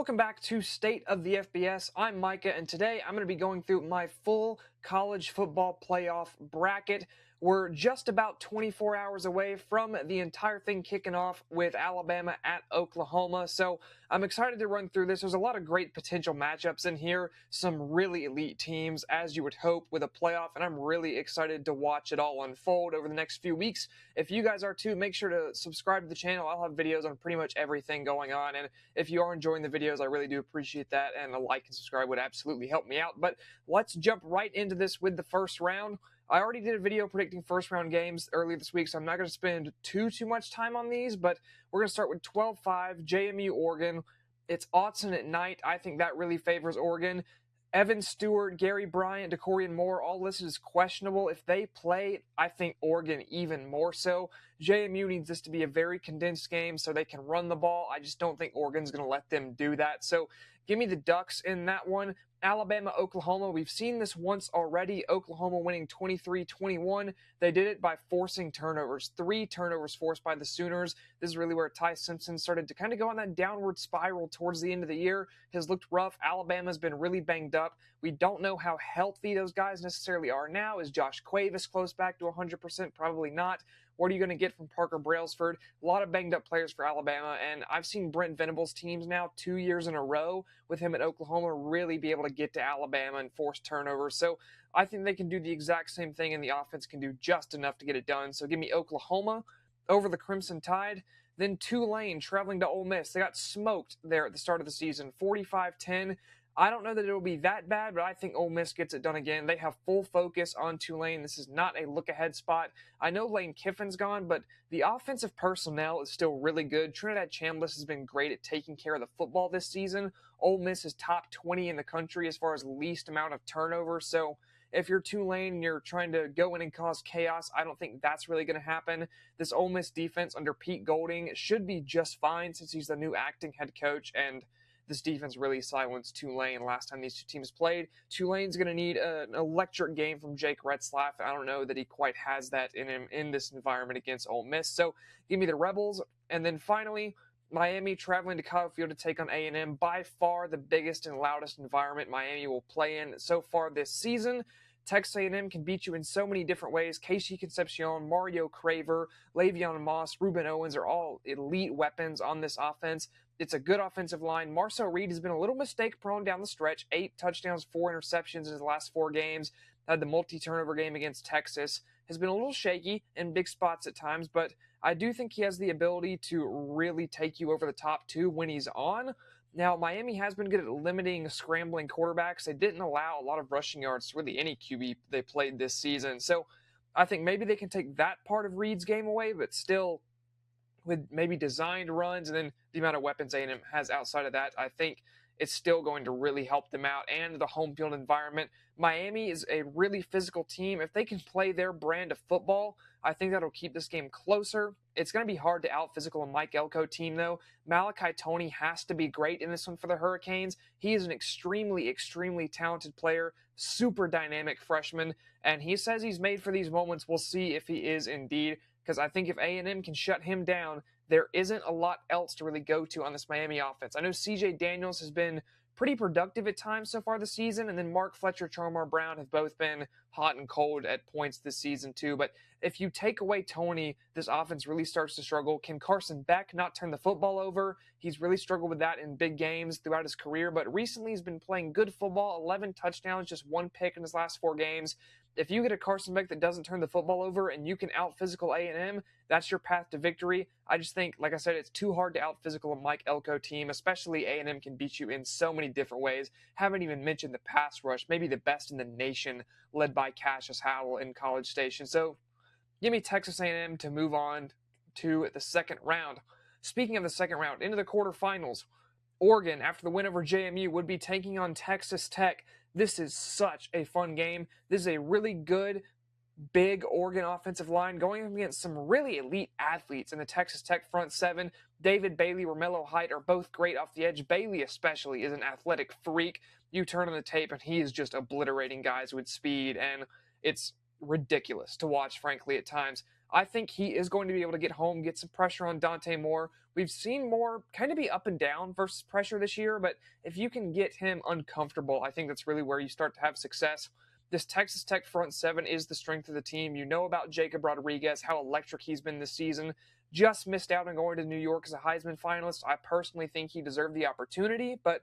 Welcome back to State of the FBS. I'm Micah, and today I'm going to be going through my full college football playoff bracket. We're just about 24 hours away from the entire thing kicking off with Alabama at Oklahoma, so I'm excited to run through this. There's a lot of great potential matchups in here, some really elite teams, as you would hope, with a playoff, and I'm really excited to watch it all unfold over the next few weeks. If you guys are too, make sure to subscribe to the channel. I'll have videos on pretty much everything going on, and if you are enjoying the videos, I really do appreciate that, and a like and subscribe would absolutely help me out. But let's jump right into this with the first round. I already did a video predicting first round games earlier this week, so I'm not going to spend too much time on these, but we're going to start with 12-5, JMU, Oregon. It's Autzen at night. I think that really favors Oregon. Evan Stewart, Gary Bryant, DeCorian Moore, all listed as questionable. If they play, I think Oregon even more so. JMU needs this to be a very condensed game so they can run the ball. I just don't think Oregon's going to let them do that. So give me the Ducks in that one. Alabama, Oklahoma, we've seen this once already. Oklahoma winning 23-21. They did it by forcing turnovers. 3 turnovers forced by the Sooners. This is really where Ty Simpson started to kind of go on that downward spiral towards the end of the year. Has looked rough. Alabama's been really banged up. We don't know how healthy those guys necessarily are now. Is Josh Cuevas close back to 100%? Probably not. What are you going to get from Parker Brailsford? A lot of banged up players for Alabama, and I've seen Brent Venables' teams now 2 years in a row with him at Oklahoma really be able to get to Alabama and force turnovers. So I think they can do the exact same thing, and the offense can do just enough to get it done. So give me Oklahoma over the Crimson Tide. Then Tulane traveling to Ole Miss. They got smoked there at the start of the season, 45-10. I don't know that it will be that bad, but I think Ole Miss gets it done again. They have full focus on Tulane. This is not a look-ahead spot. I know Lane Kiffin's gone, but the offensive personnel is still really good. Trinidad Chambliss has been great at taking care of the football this season. Ole Miss is top 20 in the country as far as least amount of turnovers. So if you're Tulane and you're trying to go in and cause chaos, I don't think that's really going to happen. This Ole Miss defense under Pete Golding should be just fine since he's the new acting head coach, and this defense really silenced Tulane last time these two teams played. Tulane's going to need an electric game from Jake Retzlaff. I don't know that he quite has that in him in this environment against Ole Miss. So give me the Rebels. And then finally, Miami traveling to Kyle Field to take on A&M. By far the biggest and loudest environment Miami will play in so far this season. Texas A&M can beat you in so many different ways. Casey Concepcion, Mario Craver, Le'Veon Moss, Ruben Owens are all elite weapons on this offense. It's a good offensive line. Marcel Reed has been a little mistake-prone down the stretch. 8 touchdowns, 4 interceptions in his last 4 games. Had the multi-turnover game against Texas. Has been a little shaky in big spots at times, but I do think he has the ability to really take you over the top 2 when he's on. Now, Miami has been good at limiting scrambling quarterbacks. They didn't allow a lot of rushing yards to really any QB they played this season. So I think maybe they can take that part of Reed's game away, but still with maybe designed runs and then the amount of weapons A&M has outside of that, I think it's still going to really help them out, and the home field environment. Miami is a really physical team. If they can play their brand of football, I think that'll keep this game closer. It's going to be hard to out-physical a Mike Elko team, though. Malachi Toney has to be great in this one for the Hurricanes. He is an extremely, extremely talented player, super dynamic freshman, and he says he's made for these moments. We'll see if he is indeed, because I think if A&M can shut him down, there isn't a lot else to really go to on this Miami offense. I know CJ Daniels has been pretty productive at times so far this season, and then Mark Fletcher, Charmar Brown have both been hot and cold at points this season too. But if you take away Toney, this offense really starts to struggle. Can Carson Beck not turn the football over? He's really struggled with that in big games throughout his career, but recently he's been playing good football, 11 touchdowns, just 1 pick in his last 4 games. If you get a Carson Beck that doesn't turn the football over and you can out-physical A&M, that's your path to victory. I just think, like I said, it's too hard to out-physical a Mike Elko team, especially A&M can beat you in so many different ways. Haven't even mentioned the pass rush, maybe the best in the nation, led by Cassius Howell in College Station. So give me Texas A&M to move on to the second round. Speaking of the second round, into the quarterfinals, Oregon, after the win over JMU, would be taking on Texas Tech. This is such a fun game. This is a really good, big Oregon offensive line going up against some really elite athletes in the Texas Tech front 7. David Bailey, Romello Height are both great off the edge. Bailey especially is an athletic freak. You turn on the tape and he is just obliterating guys with speed, and it's ridiculous to watch, frankly, at times. I think he is going to be able to get home, get some pressure on Dante Moore. We've seen Moore kind of be up and down versus pressure this year, but if you can get him uncomfortable, I think that's really where you start to have success. This Texas Tech front seven is the strength of the team. You know about Jacob Rodriguez, how electric he's been this season. Just missed out on going to New York as a Heisman finalist. I personally think he deserved the opportunity, but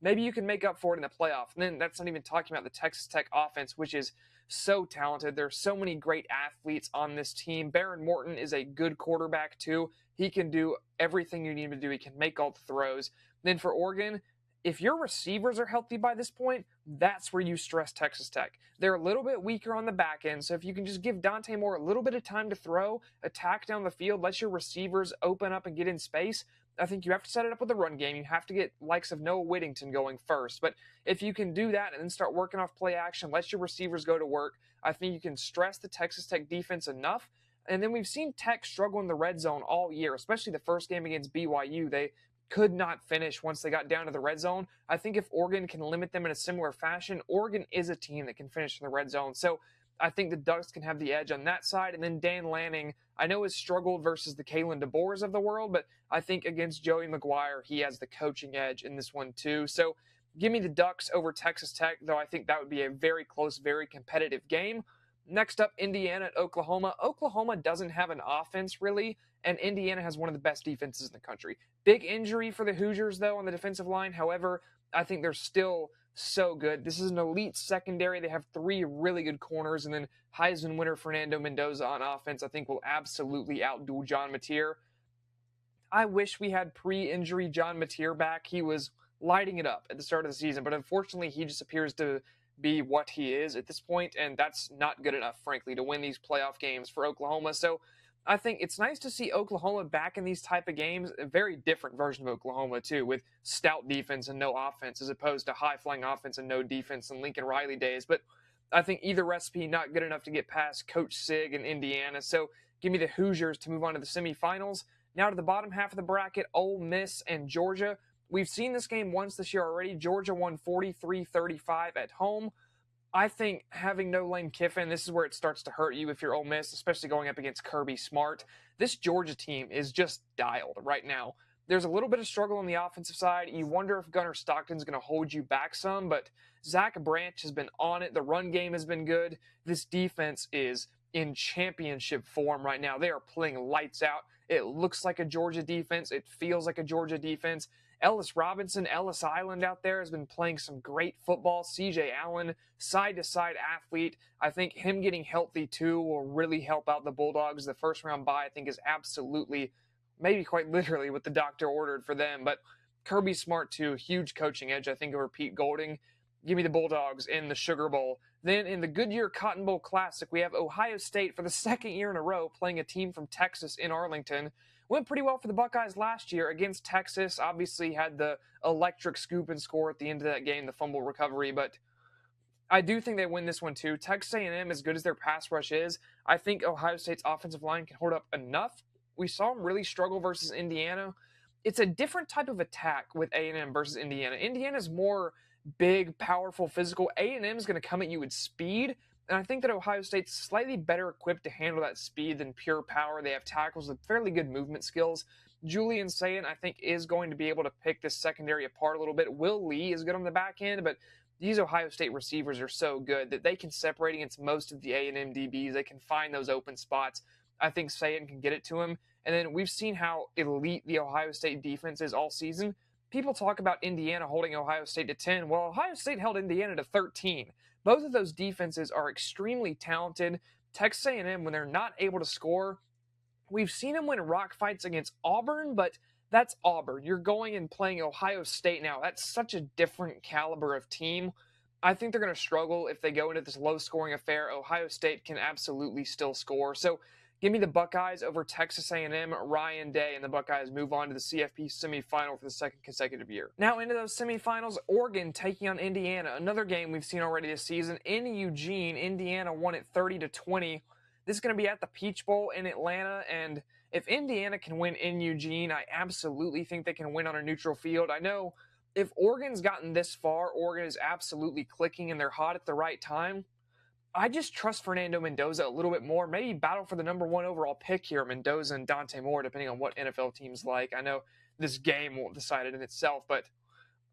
maybe you can make up for it in the playoff. And then that's not even talking about the Texas Tech offense, which is so talented. There's so many great athletes on this team. Baron Morton is a good quarterback, too. He can do everything you need him to do. He can make all the throws. Then for Oregon, if your receivers are healthy by this point, that's where you stress Texas Tech. They're a little bit weaker on the back end, so if you can just give Dante Moore a little bit of time to throw, attack down the field, let your receivers open up and get in space, I think you have to set it up with a run game. You have to get likes of Noah Whittington going first. But if you can do that and then start working off play action, let your receivers go to work, I think you can stress the Texas Tech defense enough. And then we've seen Tech struggle in the red zone all year, especially the first game against BYU. They could not finish once they got down to the red zone. I think if Oregon can limit them in a similar fashion, Oregon is a team that can finish in the red zone. So I think the Ducks can have the edge on that side. And then Dan Lanning, I know has struggled versus the Kalen DeBoers of the world, but I think against Joey McGuire, he has the coaching edge in this one too. So give me the Ducks over Texas Tech, though I think that would be a very close, very competitive game. Next up, Indiana at Oklahoma. Oklahoma doesn't have an offense, really, and Indiana has one of the best defenses in the country. Big injury for the Hoosiers, though, on the defensive line. However, I think they're still so good. This is an elite secondary. They have three really good corners, and then Heisman winner Fernando Mendoza on offense, I think, will absolutely outdo John Mateer. I wish we had pre-injury John Mateer back. He was lighting it up at the start of the season, but unfortunately, he just appears to be what he is at this point, and that's not good enough, frankly, to win these playoff games for Oklahoma. So I think it's nice to see Oklahoma back in these type of games. A very different version of Oklahoma, too, with stout defense and no offense, as opposed to high-flying offense and no defense in Lincoln Riley days. But I think either recipe not good enough to get past Coach Sig in Indiana. So give me the Hoosiers to move on to the semifinals. Now to the bottom half of the bracket, Ole Miss and Georgia. We've seen this game once this year already. Georgia won 43-35 at home. I think having no Lane Kiffin, this is where it starts to hurt you if you're Ole Miss, especially going up against Kirby Smart. This Georgia team is just dialed right now. There's a little bit of struggle on the offensive side. You wonder if Gunnar Stockton's going to hold you back some, but Zach Branch has been on it. The run game has been good. This defense is in championship form right now. They are playing lights out. It looks like a Georgia defense. It feels like a Georgia defense. Ellis Robinson, Ellis Island out there has been playing some great football. CJ Allen, side-to-side athlete. I think him getting healthy, too, will really help out the Bulldogs. The first-round bye, I think, is absolutely, maybe quite literally, what the doctor ordered for them. But Kirby Smart, too, huge coaching edge, I think, over Pete Golding. Give me the Bulldogs in the Sugar Bowl. Then in the Goodyear Cotton Bowl Classic, we have Ohio State for the second year in a row playing a team from Texas in Arlington. Went pretty well for the Buckeyes last year against Texas. Obviously had the electric scoop and score at the end of that game, the fumble recovery, but I do think they win this one too. Texas A&M, as good as their pass rush is, I think Ohio State's offensive line can hold up enough. We saw them really struggle versus Indiana. It's a different type of attack with A&M versus Indiana. Indiana's more big, powerful, physical. A&M is going to come at you with speed, and I think that Ohio State's slightly better equipped to handle that speed than pure power. They have tackles with fairly good movement skills. Julian Sayin, I think, is going to be able to pick this secondary apart a little bit. Will Lee is good on the back end, but these Ohio State receivers are so good that they can separate against most of the A&M DBs. They can find those open spots. I think Sayin can get it to him. And then we've seen how elite the Ohio State defense is all season. People talk about Indiana holding Ohio State to 10. Well, Ohio State held Indiana to 13. Both of those defenses are extremely talented. Texas A&M, when they're not able to score, we've seen them win rock fights against Auburn, but that's Auburn. You're going and playing Ohio State now. That's such a different caliber of team. I think they're going to struggle if they go into this low-scoring affair. Ohio State can absolutely still score. So give me the Buckeyes over Texas A&M, Ryan Day, and the Buckeyes move on to the CFP semifinal for the second consecutive year. Now into those semifinals, Oregon taking on Indiana. Another game we've seen already this season. In Eugene, Indiana won it 30-20. This is going to be at the Peach Bowl in Atlanta, and if Indiana can win in Eugene, I absolutely think they can win on a neutral field. I know if Oregon's gotten this far, Oregon is absolutely clicking and they're hot at the right time. I just trust Fernando Mendoza a little bit more. Maybe battle for the #1 overall pick here, Mendoza and Dante Moore, depending on what NFL teams like. I know this game won't decide it in itself, but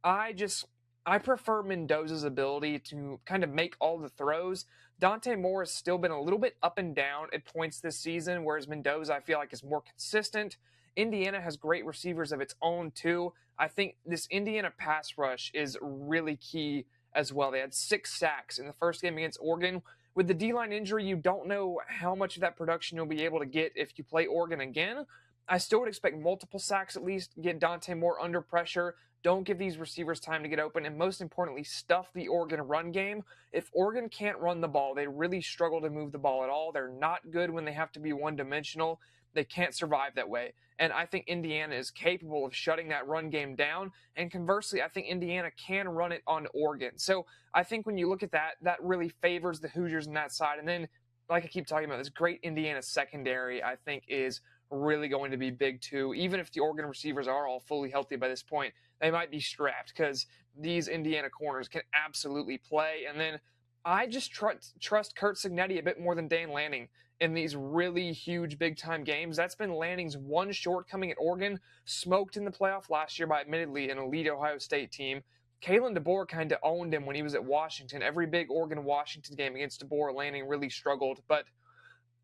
I just I prefer Mendoza's ability to kind of make all the throws. Dante Moore has still been a little bit up and down at points this season, whereas Mendoza I feel like is more consistent. Indiana has great receivers of its own too. I think this Indiana pass rush is really key as well. They had 6 sacks in the first game against Oregon. With the D-line injury, you don't know how much of that production you'll be able to get if you play Oregon again. I still would expect multiple sacks at least, get Dante Moore under pressure. Don't give these receivers time to get open, and most importantly, stuff the Oregon run game. If Oregon can't run the ball, they really struggle to move the ball at all. They're not good when they have to be one-dimensional. They can't survive that way. And I think Indiana is capable of shutting that run game down. And conversely, I think Indiana can run it on Oregon. So I think when you look at that, that really favors the Hoosiers on that side. And then, like I keep talking about, this great Indiana secondary, I think, is really going to be big too. Even if the Oregon receivers are all fully healthy by this point, they might be strapped because these Indiana corners can absolutely play. And then I just trust Kurt Signetti a bit more than Dan Lanning in these really huge big-time games. That's been Lanning's one shortcoming at Oregon, smoked in the playoff last year by admittedly an elite Ohio State team. Kalen DeBoer kind of owned him when he was at Washington. Every big Oregon-Washington game against DeBoer, Lanning really struggled, but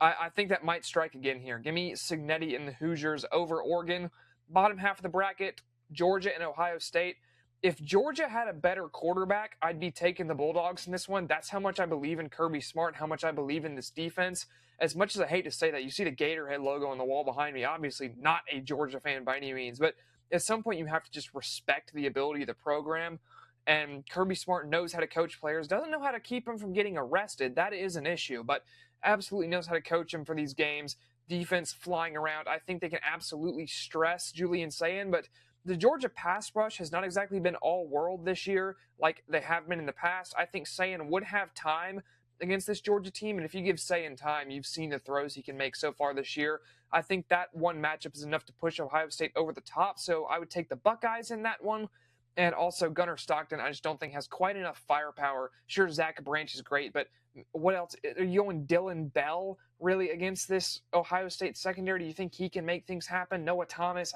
I think that might strike again here. Give me Signetti and the Hoosiers over Oregon. Bottom half of the bracket, Georgia and Ohio State. If Georgia had a better quarterback, I'd be taking the Bulldogs in this one. That's how much I believe in Kirby Smart, how much I believe in this defense. As much as I hate to say that, you see the Gatorhead logo on the wall behind me. Obviously not a Georgia fan by any means, but at some point you have to just respect the ability of the program. And Kirby Smart knows how to coach players, doesn't know how to keep them from getting arrested. That is an issue, but absolutely knows how to coach them for these games. Defense flying around. I think they can absolutely stress Julian Sayin, but the Georgia pass rush has not exactly been all world this year like they have been in the past. I think Sayin would have time against this Georgia team, and if you give Sayin time, you've seen the throws he can make so far this year. I think that one matchup is enough to push Ohio State over the top, so I would take the Buckeyes in that one. And also Gunnar Stockton, I just don't think has quite enough firepower. Sure, Zach Branch is great, but what else? Are you going Dylan Bell really against this Ohio State secondary? Do you think he can make things happen? Noah Thomas?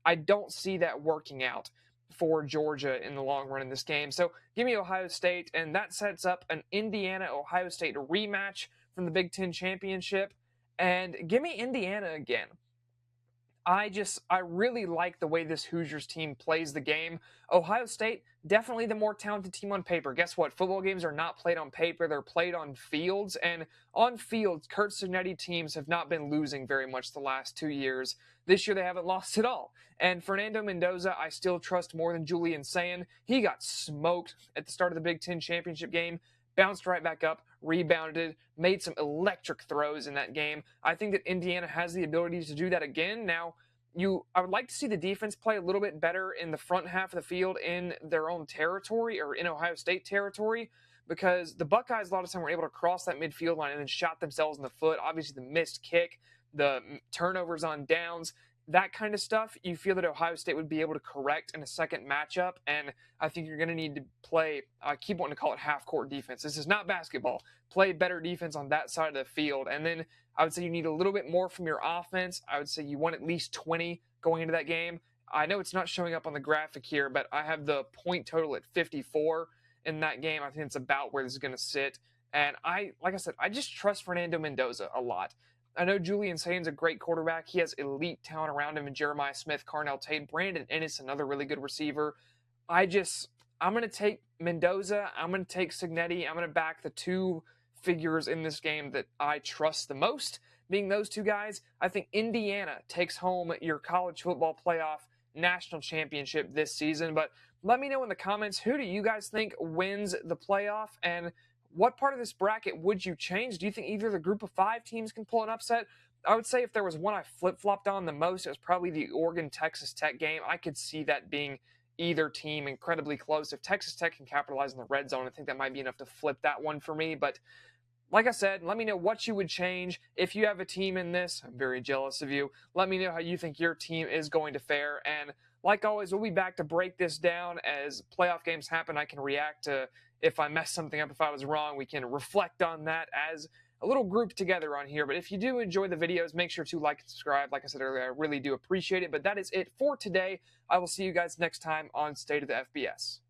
I don't see that working out for Georgia in the long run in this game. So give me Ohio State, and that sets up an Indiana-Ohio State rematch from the Big Ten Championship. And give me Indiana again. I really like the way this Hoosiers team plays the game. Ohio State, definitely the more talented team on paper. Guess what? Football games are not played on paper. They're played on fields. And on fields, Kurt Signetti teams have not been losing very much the last 2 years. This year, they haven't lost at all. And Fernando Mendoza, I still trust more than Julian Sayin. He got smoked at the start of the Big Ten Championship game. Bounced right back up, rebounded, made some electric throws in that game. I think that Indiana has the ability to do that again. Now, I would like to see the defense play a little bit better in the front half of the field in their own territory or in Ohio State territory, because the Buckeyes a lot of time were able to cross that midfield line and then shot themselves in the foot. Obviously, the missed kick, the turnovers on downs, that kind of stuff, you feel that Ohio State would be able to correct in a second matchup, and I think you're going to need to play, I keep wanting to call it half-court defense. This is not basketball. Play better defense on that side of the field, and then I would say you need a little bit more from your offense. I would say you want at least 20 going into that game. I know it's not showing up on the graphic here, but I have the point total at 54 in that game. I think it's about where this is going to sit, and like I said, I just trust Fernando Mendoza a lot. I know Julian Sayin's a great quarterback. He has elite talent around him in Jeremiah Smith, Carnell Tate, Brandon Ennis, another really good receiver. I'm going to take Mendoza. I'm going to take Signetti. I'm going to back the two figures in this game that I trust the most, being those two guys. I think Indiana takes home your college football playoff national championship this season. But let me know in the comments, who do you guys think wins the playoff, and what part of this bracket would you change? Do you think either of the group of 5 teams can pull an upset? I would say if there was one I flip-flopped on the most, it was probably the Oregon-Texas Tech game. I could see that being either team incredibly close. If Texas Tech can capitalize in the red zone, I think that might be enough to flip that one for me. But like I said, let me know what you would change. If you have a team in this, I'm very jealous of you. Let me know how you think your team is going to fare. And like always, we'll be back to break this down as playoff games happen. I can react to If I messed something up, if I was wrong, we can reflect on that as a little group together on here. But if you do enjoy the videos, make sure to like and subscribe. Like I said earlier, I really do appreciate it. But that is it for today. I will see you guys next time on State of the FBS.